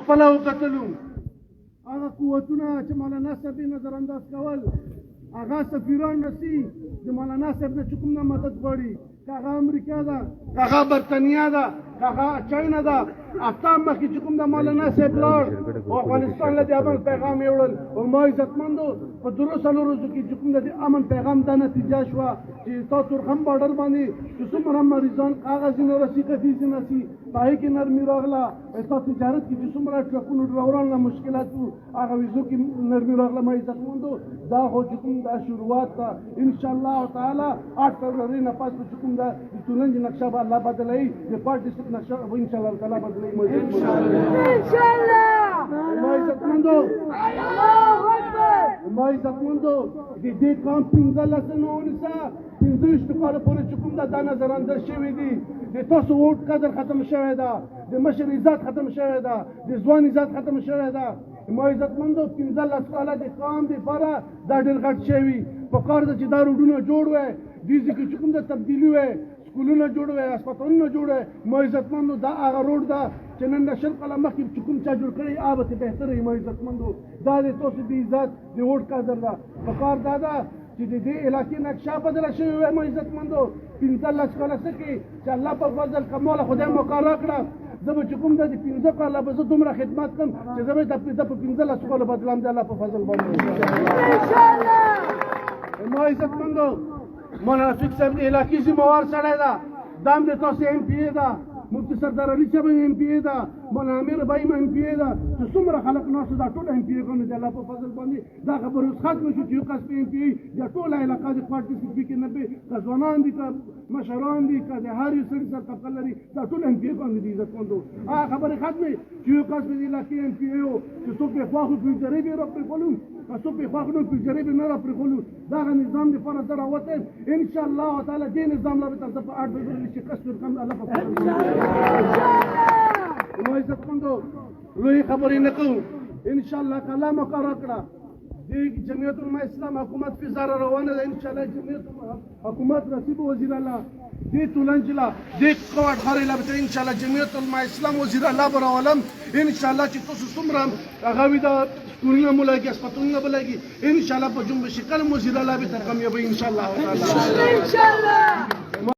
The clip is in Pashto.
خپله وکتلو هغه قوتونه چې مولانا صاحب یې نظر انداز کول، هغه سفیران نسی د مولانا صاحب نه چې کوم نه مدد غواړي، که هغه امریکا ده، که هغه برطانیه ده، که هغه چاینا ده، هفته مخکې چې کوم د مولانا صاحب لاړ او افغانستان له د امن پیغام یې وړل. او ما عزتمندو په درو څلورو ورځو کې چې کوم د امن پیغام دا نتیجه شوه چې تا تورخم باډر باندې چې څومره مریضان کاغذي نه رسي کدیزي نسي په هغې کې نرمي راغله. ستا تجارت کې چې څومره ټرکونو ډرایورانو له مشکلات وو هغه ویزو کې نرمي راغله. ما عزتمندو دا خو چې کوم دا شروعات ده انشاءالله تعالی 8 فروری نه پس چې کوم دا چلنج نقشه به الله بدلوي، د پارټ ډسټرکټ نقشه به انشاءالله تعالی بدلوي. ما عزتمندو ما عزتمندو د دې کام 15 نه ونیسه 15 کاله پورې چې کوم دا نظر انداز شوي دي، د تاسو ووټ قدر ختم شوی ده، د مشر عزت ختم شوی ده، د ځوان عزت ختم شوی ده. ما عزتمندو 15 کاله د قام دپاره دا ډېر غټ شوي. پکار ده چې دا روډونه جوړ وی، دې ځای کې چې کوم د تبدیلي وی، سکولونه جوړ وی، هسپتالونه جوړ وی. ما عزتمندو دا هغه روډ ده چې نن د 10 کاله مخکې چې کوم چا جوړ کړی هغه به بهتره وي. ما عزتمندو دا د تاسو د عزت د ووټ قدر ده. پکار دا ده چې د دې علاقې نقشه بدله شوې وای. ما عزتمندو 15 کاله څه کې چې الله په فضل کماله خدای موقع راکړه، زه به چې کوم د 15 کاله به زه دومره خدمت کړم چې زه به په 15 کاله بدلم د الله په فضل باندې انشاءالله. ما عزتمندو مولانا رفیق صاحب د علاقې ذمہوار سړی ده، دا هم د تاسو MP ده، مفتي سردار علي صاحب MP ده، مولانا امیر ابراهیم MP ده، چې څومره خلک ناست دا ټول MP ګانو د الله په فضل باندې دا خبره اوس ختمه شو چې یو کس په MP دا ټوله علاقه د پارټي سپیک نه به که ځوانان دي که مشران دي که د هر یو سړي سره طبقه لري دا ټول MP ګانو دي. عزتمندو هغه خبرې ختمې چې یو کس په دې علاقې MP و چې څوک پرې خواښ و فیوچرۍ به یې راپرېښولو، که څوک پرې خواښ نه و فیوچرۍ به یې نه راپرېښولو. دغه نظام دپاره زه راوتی انشاءالله تعالی دې نظام لا به تاسو په 8 فروری شکست ورکړم الله په فضل. ما عزتمندو لوی خبرې نه کوو انشاءالله که الله موقع راکړه د جمعیت العلماء اسلام حکومت فی زاره روانه ده. انشاءالله جمعیت حکومت رسیب وزیر الله دې تولنج لا دې کوټ خارې لا به انشاءالله جمعیت العلماء اسلام وزیر الله به راولم انشاءالله چې تاسو څومره هغه وي دا سکولونه مو لګي، هسپتالونه به لګي انشاءالله په جنب شکل وزیر الله به تر کامیابی انشاءالله.